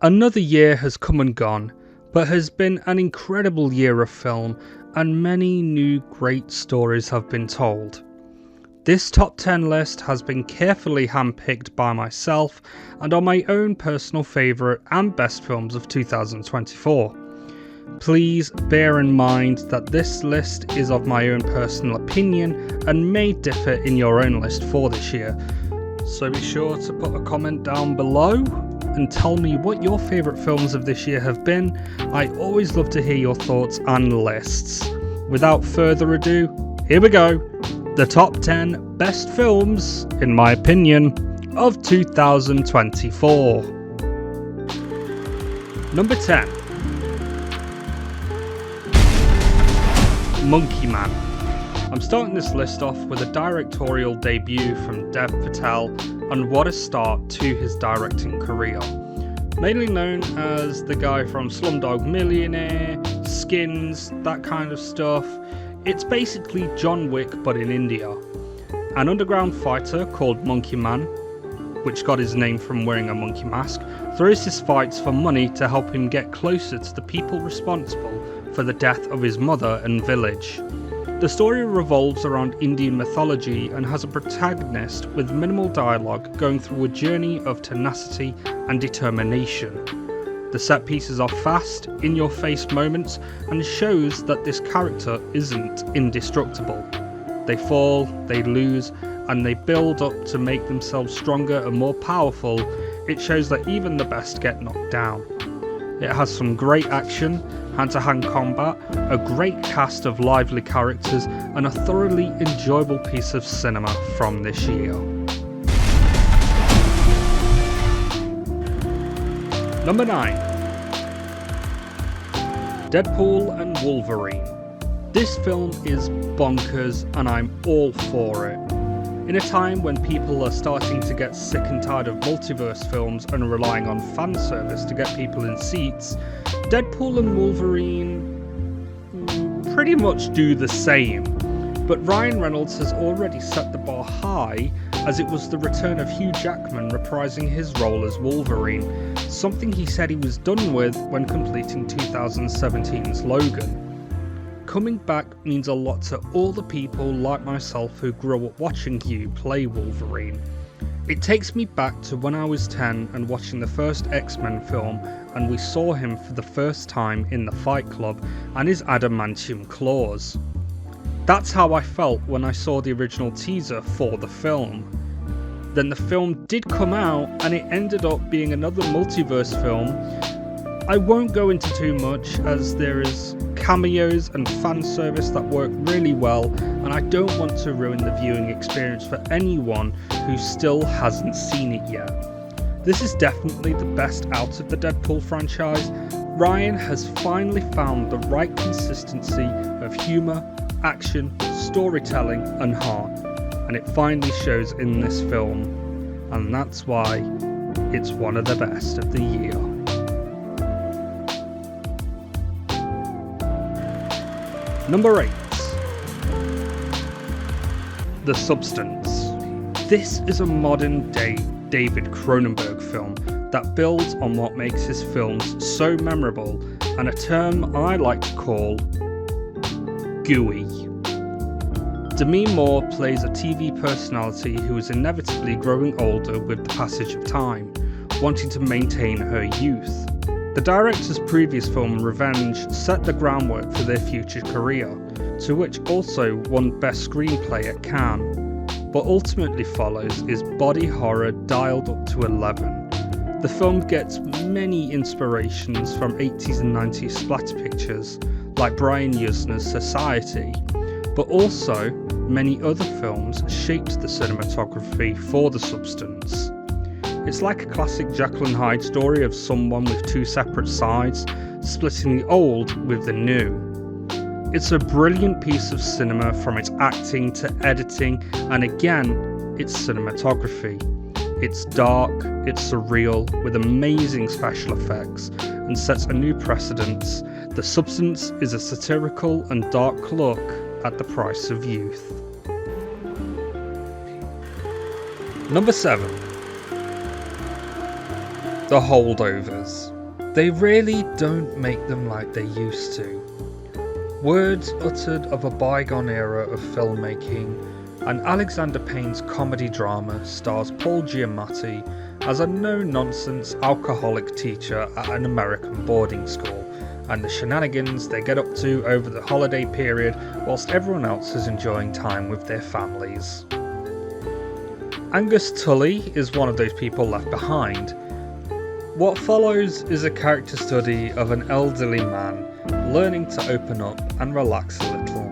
Another year has come and gone, but has been an incredible year of film, and many new great stories have been told. This top 10 list has been carefully handpicked by myself and are my own personal favourite and best films of 2024. Please bear in mind that this list is of my own personal opinion and may differ in your own list for this year, so be sure to put a comment down below and tell me what your favourite films of this year have been. I always love to hear your thoughts and lists. Without further ado, here we go. The top 10 best films, in my opinion, of 2024. Number 10. Monkey Man. I'm starting this list off with a directorial debut from Dev Patel, and what a start to his directing career. Mainly known as the guy from Slumdog Millionaire, Skins, that kind of stuff, it's basically John Wick but in India. An underground fighter called Monkey Man, which got his name from wearing a monkey mask, throws his fights for money to help him get closer to the people responsible for the death of his mother and village. The story revolves around Indian mythology and has a protagonist with minimal dialogue going through a journey of tenacity and determination. The set pieces are fast, in-your-face moments and shows that this character isn't indestructible. They fall, they lose, and they build up to make themselves stronger and more powerful. It shows that even the best get knocked down. It has some great action, hand-to-hand combat, a great cast of lively characters, and a thoroughly enjoyable piece of cinema from this year. Number 9. Deadpool and Wolverine. This film is bonkers and I'm all for it. In a time when people are starting to get sick and tired of multiverse films and relying on fan service to get people in seats, Deadpool and Wolverine pretty much do the same. But Ryan Reynolds has already set the bar high, as it was the return of Hugh Jackman reprising his role as Wolverine, something he said he was done with when completing 2017's Logan. Coming back means a lot to all the people like myself who grew up watching Hugh play Wolverine. It takes me back to when I was 10 and watching the first X-Men film, and we saw him for the first time in the Fight Club and his adamantium claws. That's how I felt when I saw the original teaser for the film. Then the film did come out and it ended up being another multiverse film. I won't go into too much as there is cameos and fan service that work really well, and I don't want to ruin the viewing experience for anyone who still hasn't seen it yet. This is definitely the best out of the Deadpool franchise. Ryan has finally found the right consistency of humour, action, storytelling and heart, and it finally shows in this film, and that's why it's one of the best of the year. Number 8. The Substance. This is a modern day David Cronenberg film that builds on what makes his films so memorable, and a term I like to call gooey. Demi Moore plays a TV personality who is inevitably growing older with the passage of time, wanting to maintain her youth. The director's previous film Revenge set the groundwork for their future career, to which also won Best Screenplay at Cannes, but ultimately follows is body horror dialed up to 11. The film gets many inspirations from 80s and 90s splatter pictures like Brian Yuzna's Society, but also many other films shaped the cinematography for The Substance. It's like a classic Jekyll and Hyde story of someone with two separate sides, splitting the old with the new. It's a brilliant piece of cinema from its acting to editing, and again, its cinematography. It's dark, it's surreal, with amazing special effects, and sets a new precedence. The Substance is a satirical and dark look at the price of youth. Number 7. The Holdovers. They really don't make them like they used to. Words uttered of a bygone era of filmmaking, and Alexander Payne's comedy drama stars Paul Giamatti as a no-nonsense alcoholic teacher at an American boarding school, and the shenanigans they get up to over the holiday period whilst everyone else is enjoying time with their families. Angus Tully is one of those people left behind. What follows is a character study of an elderly man learning to open up and relax a little,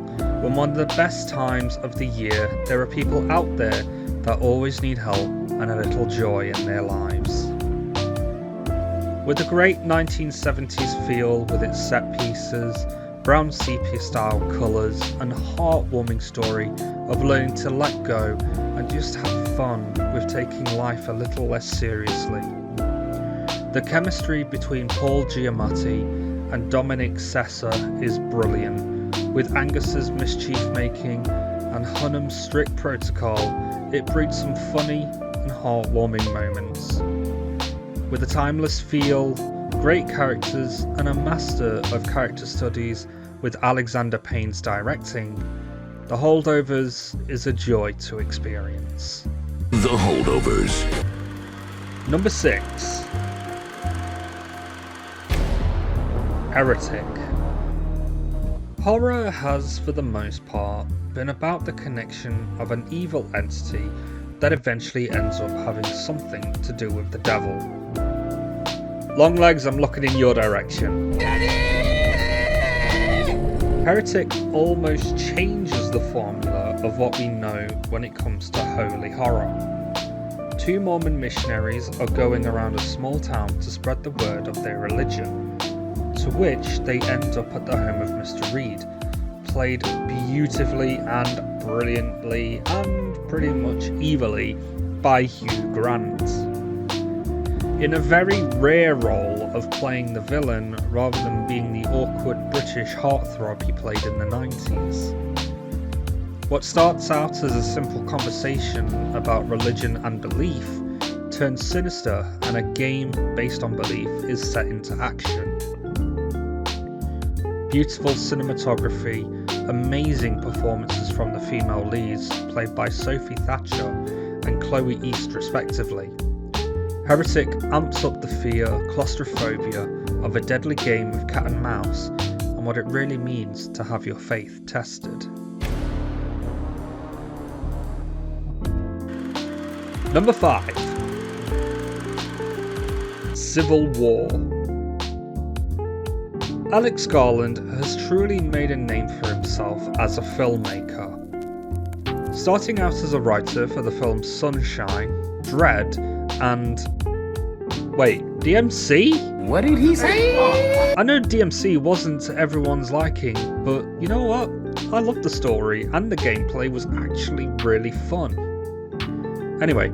when one of the best times of the year there are people out there that always need help and a little joy in their lives. With a great 1970s feel with its set pieces, brown sepia style colours and heartwarming story of learning to let go and just have fun with taking life a little less seriously. The chemistry between Paul Giamatti and Dominic Sessa is brilliant. With Angus's mischief making and Hunnam's strict protocol, it breeds some funny and heartwarming moments. With a timeless feel, great characters and a master of character studies with Alexander Payne's directing, The Holdovers is a joy to experience. The Holdovers. Number 6. Heretic. Horror has, for the most part, been about the connection of an evil entity that eventually ends up having something to do with the devil. Longlegs, I'm looking in your direction. Heretic almost changes the formula of what we know when it comes to holy horror. 2 Mormon missionaries are going around a small town to spread the word of their religion, to which they end up at the home of Mr. Reed, played beautifully and brilliantly and pretty much evilly by Hugh Grant, in a very rare role of playing the villain rather than being the awkward British heartthrob he played in the 90s. What starts out as a simple conversation about religion and belief turns sinister, and a game based on belief is set into action. Beautiful cinematography, amazing performances from the female leads played by Sophie Thatcher and Chloe East respectively. Heretic amps up the fear, claustrophobia of a deadly game of cat and mouse and what it really means to have your faith tested. Number 5. Civil War. Alex Garland has truly made a name for himself as a filmmaker. Starting out as a writer for the films Sunshine, Dread, and... wait, DMC? What did he say? I know DMC wasn't to everyone's liking, but you know what? I loved the story and the gameplay was actually really fun. Anyway,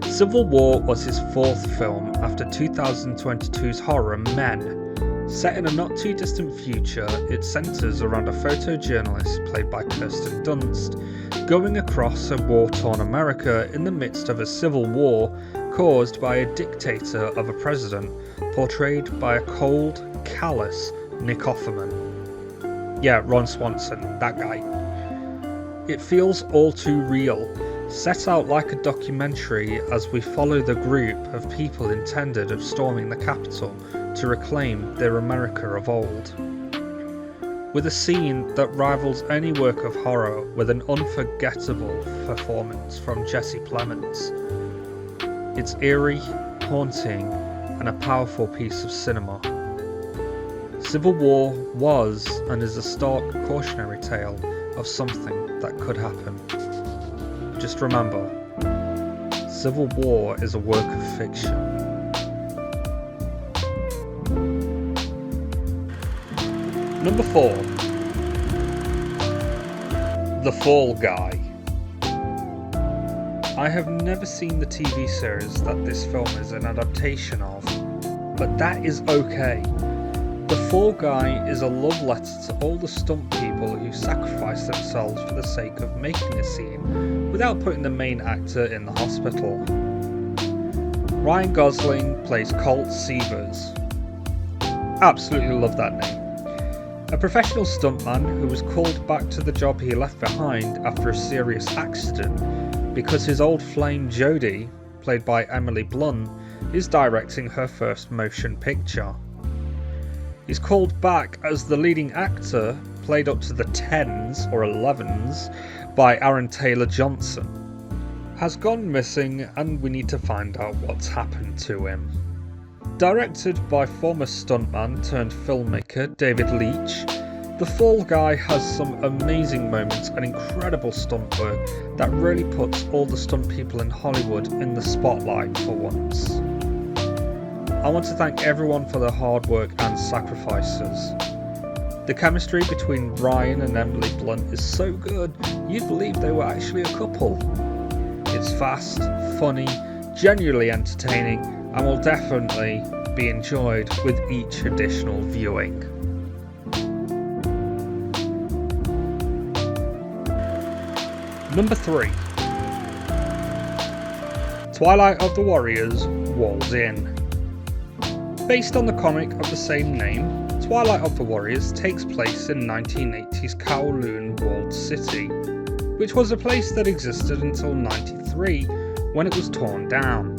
Civil War was his 4th film after 2022's horror Men. Set in a not too distant future, it centres around a photojournalist played by Kirsten Dunst going across a war-torn America in the midst of a civil war caused by a dictator of a president portrayed by a cold, callous Nick Offerman. Yeah, Ron Swanson, that guy. It feels all too real, set out like a documentary as we follow the group of people intended of storming the Capitol to reclaim their America of old. With a scene that rivals any work of horror with an unforgettable performance from Jesse Plemons. It's eerie, haunting, and a powerful piece of cinema. Civil War was and is a stark cautionary tale of something that could happen. Just remember, Civil War is a work of fiction. Number 4. The Fall Guy. I have never seen the TV series that this film is an adaptation of, but that is okay. The Fall Guy is a love letter to all the stunt people who sacrifice themselves for the sake of making a scene without putting the main actor in the hospital. Ryan Gosling plays Colt Seavers. Absolutely love that name. A professional stuntman who was called back to the job he left behind after a serious accident because his old flame Jodie, played by Emily Blunt, is directing her first motion picture. He's called back as the leading actor, played up to the 10s or 11s by Aaron Taylor Johnson, has gone missing and we need to find out what's happened to him. Directed by former stuntman turned filmmaker David Leitch, The Fall Guy has some amazing moments and incredible stunt work that really puts all the stunt people in Hollywood in the spotlight for once. I want to thank everyone for their hard work and sacrifices. The chemistry between Ryan and Emily Blunt is so good, you'd believe they were actually a couple. It's fast, funny, genuinely entertaining, and will definitely be enjoyed with each additional viewing. Number 3. Twilight of the Warriors Walled In. Based on the comic of the same name, Twilight of the Warriors takes place in 1980's Kowloon Walled City, which was a place that existed until 93 when it was torn down.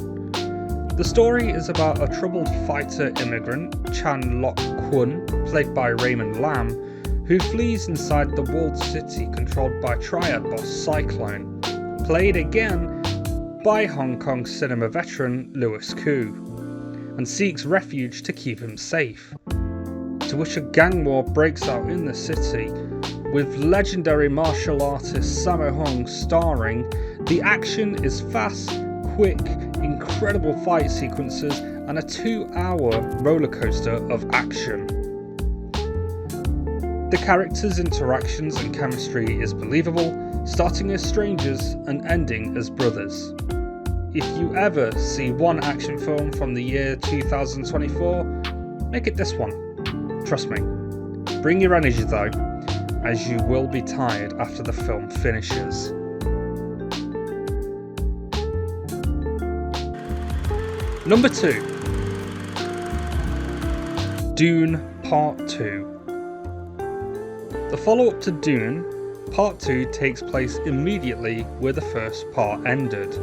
The story is about a troubled fighter immigrant, Chan Lok Kwun, played by Raymond Lam, who flees inside the walled city controlled by Triad boss Cyclone, played again by Hong Kong cinema veteran Louis Koo, and seeks refuge to keep him safe. To which a gang war breaks out in the city, with legendary martial artist Sammo Hung starring. The action is fast, quick, incredible fight sequences, and a 2-hour roller coaster of action. The characters' interactions and chemistry is believable, starting as strangers and ending as brothers. If you ever see one action film from the year 2024, make it this one. Trust me. Bring your energy though, as you will be tired after the film finishes. Number 2. Dune Part 2. The follow-up to Dune, Part 2 takes place immediately where the first part ended.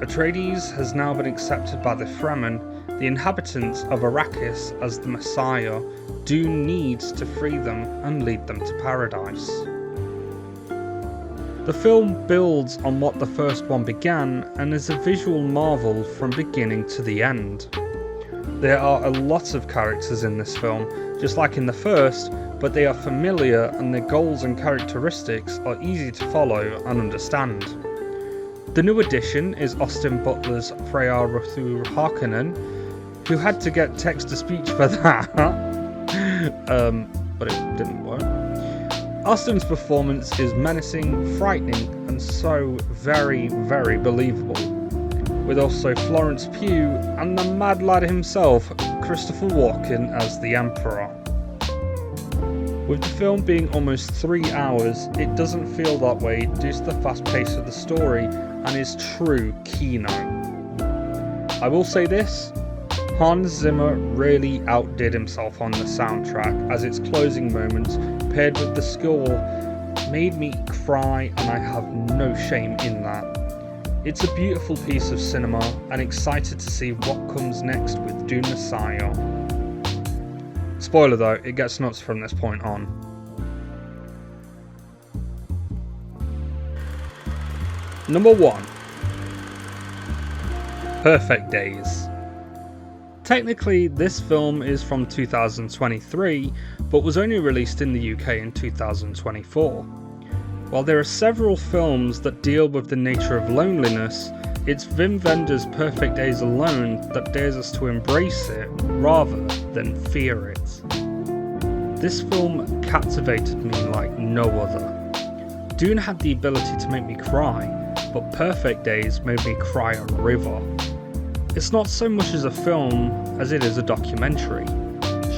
Atreides has now been accepted by the Fremen, the inhabitants of Arrakis, as the Messiah. Dune needs to free them and lead them to paradise. The film builds on what the first one began and is a visual marvel from beginning to the end. There are a lot of characters in this film, just like in the first, but they are familiar and their goals and characteristics are easy to follow and understand. The new addition is Austin Butler's Freya Ruthu Harkonnen, who had to get text-to-speech for that, but it didn't work. Austin's performance is menacing, frightening, and so very, very believable, with also Florence Pugh and the mad lad himself, Christopher Walken, as the Emperor. With the film being almost 3 hours, it doesn't feel that way due to the fast pace of the story and is true Kino. I will say this, Hans Zimmer really outdid himself on the soundtrack, as its closing moments, paired with the score, made me cry, and I have no shame in that. It's a beautiful piece of cinema, and excited to see what comes next with Dune Messiah. Spoiler though, it gets nuts from this point on. Number 1. Perfect Days. Technically, this film is from 2023, but was only released in the UK in 2024. While there are several films that deal with the nature of loneliness, it's Wim Wenders' Perfect Days alone that dares us to embrace it rather than fear it. This film captivated me like no other. Dune had the ability to make me cry, but Perfect Days made me cry a river. It's not so much as a film as it is a documentary,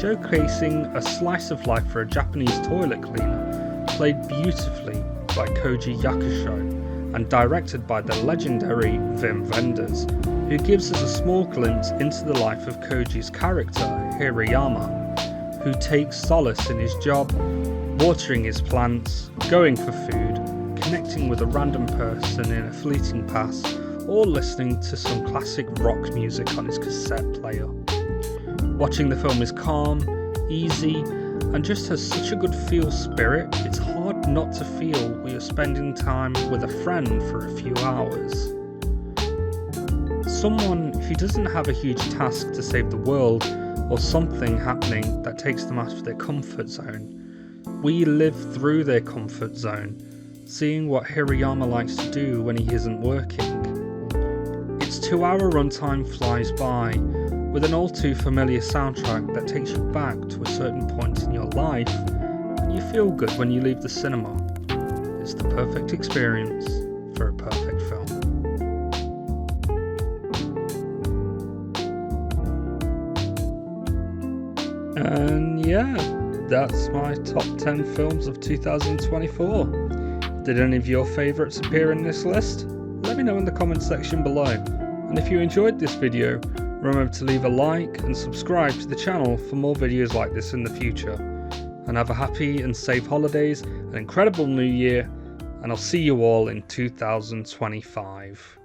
showcasing a slice of life for a Japanese toilet cleaner, played beautifully by Koji Yakusho, and directed by the legendary Wim Wenders, who gives us a small glimpse into the life of Koji's character, Hirayama, who takes solace in his job, watering his plants, going for food, connecting with a random person in a fleeting pass, or listening to some classic rock music on his cassette player. Watching the film is calm, easy, and just has such a good feel spirit, it's hard not to feel we are spending time with a friend for a few hours. Someone who doesn't have a huge task to save the world, or something happening that takes them out of their comfort zone. We live through their comfort zone, seeing what Hirayama likes to do when he isn't working. Its 2-hour runtime flies by, with an all too familiar soundtrack that takes you back to a certain point in your life, and you feel good when you leave the cinema. It's the perfect experience for a perfect film. And yeah, that's my top 10 films of 2024. Did any of your favourites appear in this list? Let me know in the comments section below. And if you enjoyed this video, remember to leave a like and subscribe to the channel for more videos like this in the future. And have a happy and safe holidays, an incredible new year, and I'll see you all in 2025.